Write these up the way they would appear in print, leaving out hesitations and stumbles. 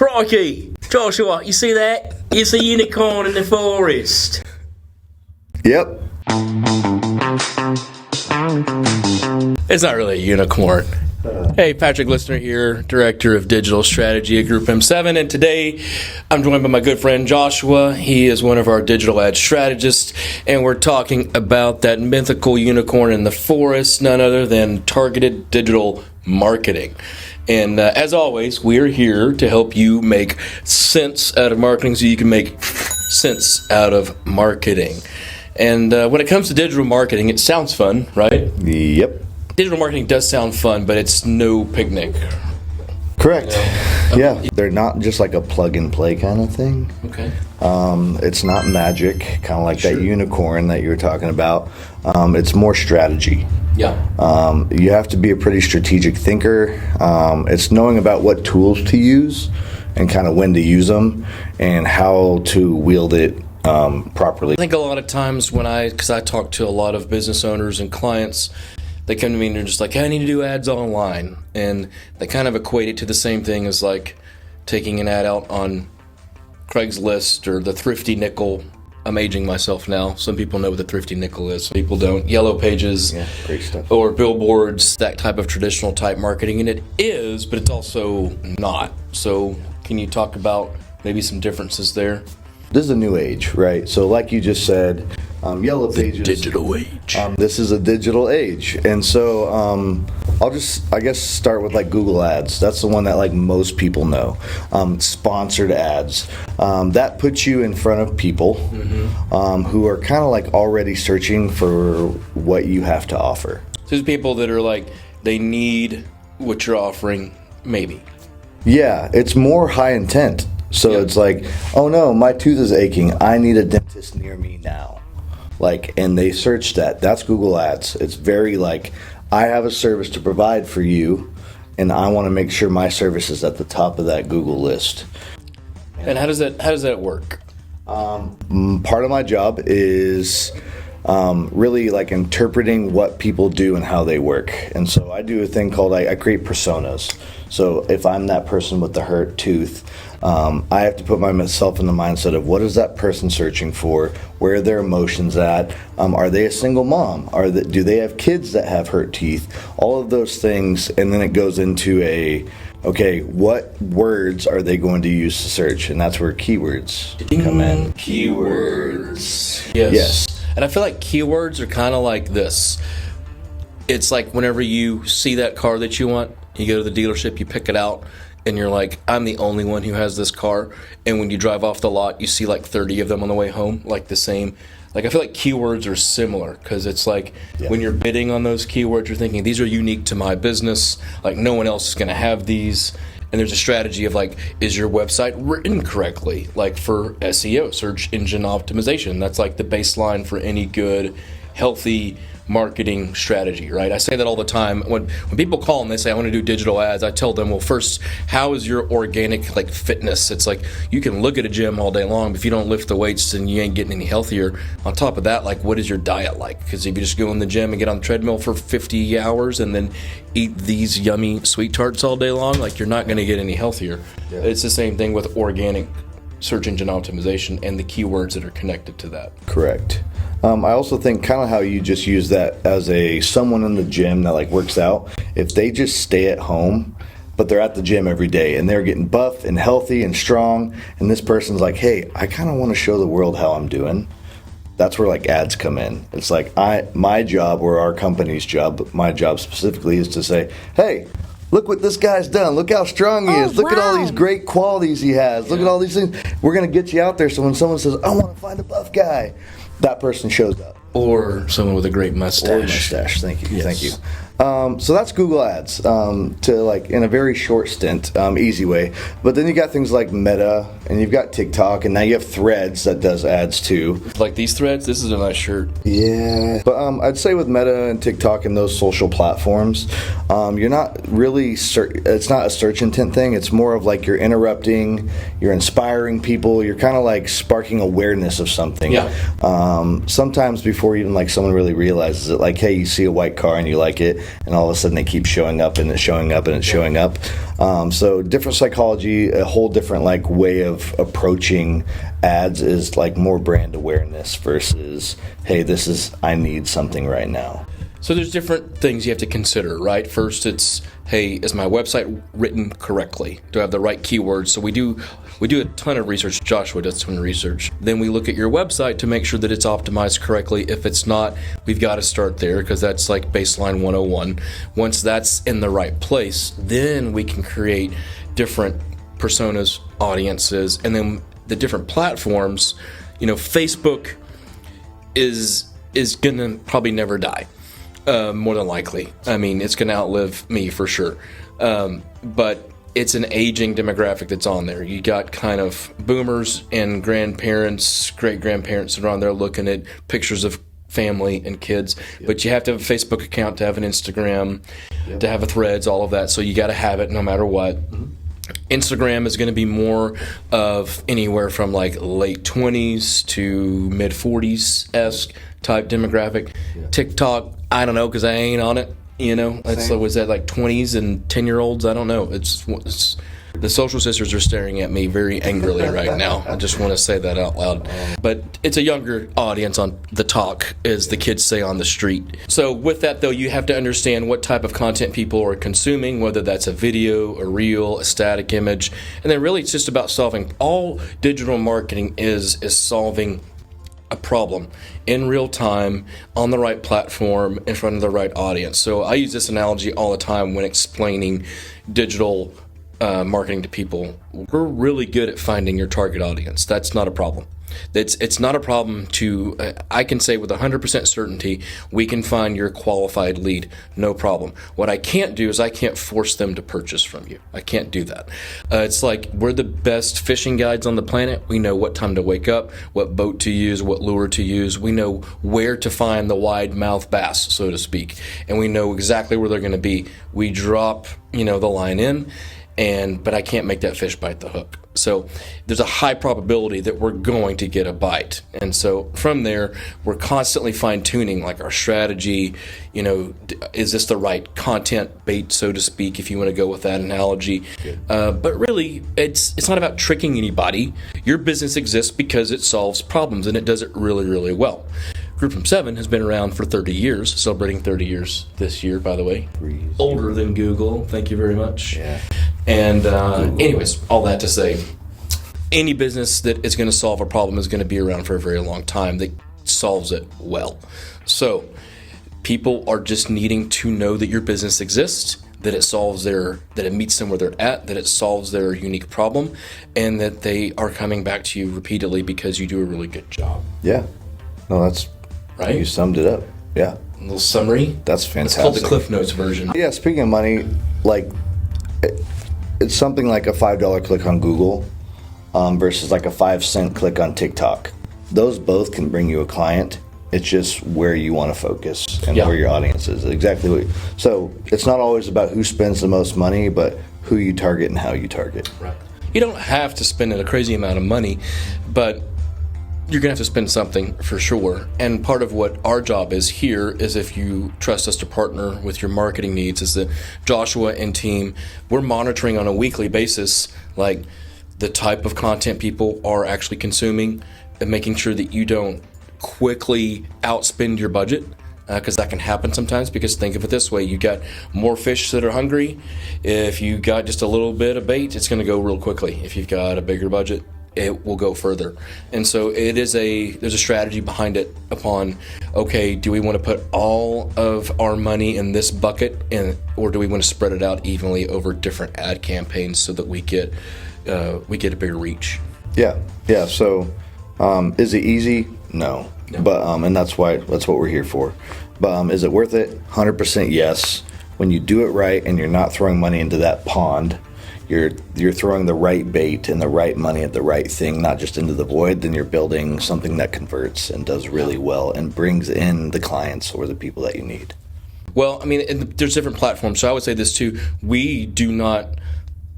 Crikey! Joshua, you see that? It's a unicorn in the forest. Yep. It's not really a unicorn. Hey, Patrick Lissner here, Director of Digital Strategy at Group M7, and today I'm joined by my good friend Joshua. He is one of our digital ad strategists, and we're talking about that mythical unicorn in the forest, none other than targeted digital marketing. And as always, we're here to help you make sense out of marketing so you can make sense out of marketing. And when it comes to digital marketing, it sounds fun, right? Yep. Digital marketing does sound fun, but it's no picnic. Correct. Yeah. They're not just like a plug and play kind of thing. Okay. It's not magic, kind of like that unicorn that you were talking about. It's more strategy. Yeah. You have to be a pretty strategic thinker. It's knowing about what tools to use and kind of when to use them and how to wield it properly. I think a lot of times because I talk to a lot of business owners and clients, they come to me and they're just like, hey, I need to do ads online. And they kind of equate it to the same thing as like taking an ad out on Craigslist or the Thrifty Nickel. I'm aging myself now. Some people know what the Thrifty Nickel is. Some people don't. Yellow Pages, yeah, great stuff. Or billboards, that type of traditional type marketing. And it is, but it's also not. So can you talk about maybe some differences there? This is a new age, right? So like you just said, Yellow Pages. Digital age. This is a digital age. And so I'll just, I guess, start with like Google Ads. That's the one that like most people know. Sponsored ads. That puts you in front of people who are kind of like already searching for what you have to offer. So there's people that are like, they need what you're offering, maybe. Yeah, it's more high intent. So It's like, oh no, my tooth is aching. I need a dentist near me now. Like, and they search that. That's Google Ads. It's very like, I have a service to provide for you, and I want to make sure my service is at the top of that Google list. And how does that work? Part of my job is really like interpreting what people do and how they work. And so I do a thing called I create personas. So if I'm that person with the hurt tooth, I have to put myself in the mindset of what is that person searching for? Where are their emotions at? Are they a single mom? Do they have kids that have hurt teeth? All of those things, and then it goes into okay, what words are they going to use to search? And that's where keywords come in. Keywords. Yes. And I feel like keywords are kind of like this. It's like whenever you see that car that you want, you go to the dealership, you pick it out, and you're like, I'm the only one who has this car. And when you drive off the lot, you see like 30 of them on the way home, like the same. Like, I feel like keywords are similar because it's like when you're bidding on those keywords, you're thinking, these are unique to my business. Like, no one else is going to have these. And there's a strategy of like, is your website written correctly? Like for SEO, search engine optimization. That's like the baseline for any good, healthy marketing strategy, right? I say that all the time. When people call and they say, I want to do digital ads, I tell them, well, first, how is your organic like fitness? It's like, you can look at a gym all day long, but if you don't lift the weights, then you ain't getting any healthier. On top of that, like, what is your diet like? Because if you just go in the gym and get on the treadmill for 50 hours and then eat these yummy sweet tarts all day long, like, you're not going to get any healthier. Yeah. It's the same thing with organic search engine optimization and the keywords that are connected to that. Correct. I also think kind of how you just use that as someone in the gym that like works out. If they just stay at home, but they're at the gym every day and they're getting buff and healthy and strong, and this person's like, hey, I kind of want to show the world how I'm doing. That's where like ads come in. It's like my job, or our company's job, but my job specifically is to say, hey, look what this guy's done. Look how strong he is. Look at all these great qualities he has. Look at all these things. We're going to get you out there so when someone says, I want to find a buff guy, that person shows up. Or someone with a great mustache. Or mustache. Thank you. Yes. Thank you. So that's Google Ads to like in a very short stint, easy way. But then you got things like Meta, and you've got TikTok, and now you have Threads that does ads too. Like these threads, this is a nice shirt. Yeah. But I'd say with Meta and TikTok and those social platforms, you're not really, it's not a search intent thing. It's more of like you're interrupting, you're inspiring people, you're kind of like sparking awareness of something. Yeah. Sometimes before even like someone really realizes it, like, hey, you see a white car and you like it, and all of a sudden they keep showing up and it's showing up and it's showing up. So different psychology, a whole different like way of approaching ads is like more brand awareness versus, hey, I need something right now. So there's different things you have to consider, right? First, it's, hey, is my website written correctly? Do I have the right keywords? So we do a ton of research. Joshua does a ton of research. Then we look at your website to make sure that it's optimized correctly. If it's not, we've got to start there because that's like baseline 101. Once that's in the right place, then we can create different personas, audiences, and then the different platforms. Facebook is gonna probably never die. More than likely. I mean, it's going to outlive me for sure. But it's an aging demographic that's on there. You got kind of boomers and grandparents, great-grandparents that are on there looking at pictures of family and kids. Yep. But you have to have a Facebook account, to have an Instagram, to have a Threads, all of that. So you got to have it no matter what. Mm-hmm. Instagram is going to be more of anywhere from like late 20s to mid 40s-esque type demographic. Yeah. TikTok, I don't know because I ain't on it. So was that like 20s and 10-year-olds? I don't know. It's the social sisters are staring at me very angrily right now. I just want to say that out loud. But it's a younger audience on the talk, as the kids say on the street. So with that, though, you have to understand what type of content people are consuming, whether that's a video, a reel, a static image. And then really it's just about solving. All digital marketing is solving a problem in real time, on the right platform, in front of the right audience. So I use this analogy all the time when explaining digital marketing to people. We're really good at finding your target audience. That's not a problem. It's not a problem to, I can say with 100% certainty, we can find your qualified lead, no problem. What I can't do is I can't force them to purchase from you. I can't do that. It's like we're the best fishing guides on the planet. We know what time to wake up, what boat to use, what lure to use. We know where to find the wide mouth bass, so to speak, and we know exactly where they're going to be. We drop, the line in, but I can't make that fish bite the hook. So there's a high probability that we're going to get a bite. And so from there, we're constantly fine-tuning like our strategy. Is this the right content bait, so to speak, if you want to go with that analogy? But really, it's not about tricking anybody. Your business exists because it solves problems, and it does it really, really well. Group from 7 has been around for 30 years, celebrating 30 years this year, by the way. Older than Google. Thank you very much. Yeah. And anyways, all that to say, any business that is going to solve a problem is going to be around for a very long time that solves it well. So people are just needing to know that your business exists, that it meets them where they're at, that it solves their unique problem, and that they are coming back to you repeatedly because you do a really good job. Yeah. No, that's right. You summed it up. Yeah. A little summary. That's fantastic. It's called the Cliff Notes version. Yeah. Speaking of money, it's something like a $5 click on Google versus like a 5-cent click on TikTok. Those both can bring you a client. It's just where you want to focus and where your audience is. So it's not always about who spends the most money, but who you target and how you target. Right. You don't have to spend a crazy amount of money, but you're going to have to spend something for sure. And part of what our job is here is, if you trust us to partner with your marketing needs, is that Joshua and team, we're monitoring on a weekly basis, like the type of content people are actually consuming and making sure that you don't quickly outspend your budget. Because that can happen sometimes. Because think of it this way, you got more fish that are hungry. If you got just a little bit of bait, it's going to go real quickly. If you've got a bigger budget, it will go further. And so there's a strategy behind it upon, okay, do we want to put all of our money in this bucket, or do we want to spread it out evenly over different ad campaigns so that we get a bigger reach? Yeah. So is it easy? No. But and that's what we're here for. But is it worth it? 100% yes. When you do it right and you're not throwing money into that pond, you're throwing the right bait and the right money at the right thing, not just into the void, then you're building something that converts and does really well and brings in the clients or the people that you need. Well, I mean, there's different platforms. So I would say this too. We do not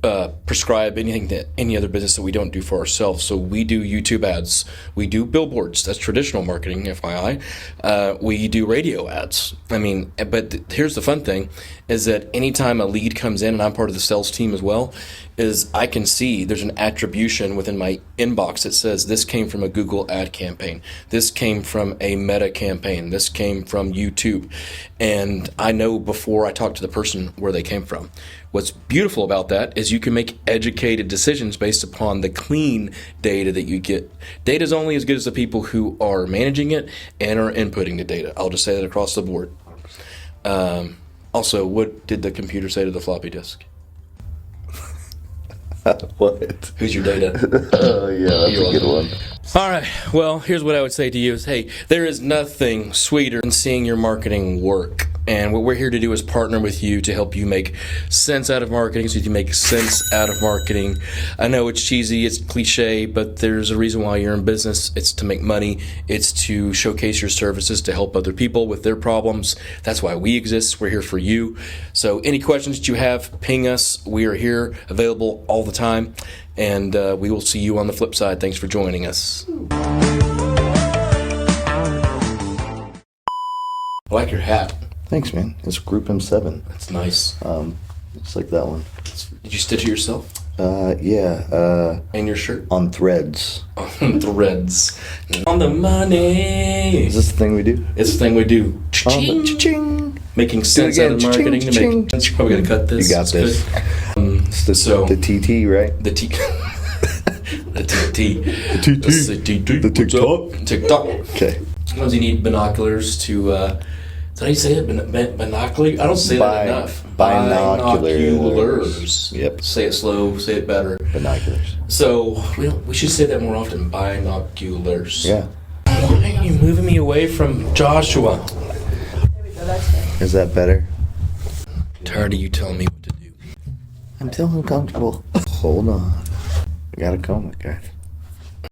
prescribe anything to any other business that we don't do for ourselves. So we do YouTube ads, we do billboards. That's traditional marketing, FYI. We do radio ads. I mean, but here's the fun thing: is that anytime a lead comes in, and I'm part of the sales team as well, is I can see there's an attribution within my inbox that says this came from a Google ad campaign, this came from a Meta campaign, this came from YouTube, and I know before I talk to the person where they came from. What's beautiful about that is you can make educated decisions based upon the clean data that you get. Data is only as good as the people who are managing it and are inputting the data. I'll just say that across the board. Also, what did the computer say to the floppy disk? What? Who's your data? Oh, yeah, that's a good one. All right. Well, here's what I would say to you is, hey, there is nothing sweeter than seeing your marketing work. And what we're here to do is partner with you to help you make sense out of marketing, so you can make sense out of marketing. I know it's cheesy, it's cliche, but there's a reason why you're in business. It's to make money. It's to showcase your services to help other people with their problems. That's why we exist. We're here for you. So any questions that you have, ping us. We are here, available all the time. And we will see you on the flip side. Thanks for joining us. I like your hat. Thanks, man. It's Group M7. That's nice. It's like that one. Did you stitch it yourself? Yeah. And your shirt? On threads. On threads. On the money. Is this the thing we do? It's the thing we do. Cha-ching. Cha-ching. Making sense out of marketing to make sense. You're probably going to cut this. You got this. It's the TT, right? The T. The TT. The TT. The TikTok. TikTok. Okay. Sometimes you need binoculars to... Is that how you say it? Binocular? I don't say that enough. Binoculars. Yep. Say it slow. Say it better. Binoculars. So we should say that more often. Binoculars. Yeah. You're moving me away from Joshua. Is that better? Tired of you telling me what to do. I'm feeling uncomfortable. Hold on. I gotta comb it, guys.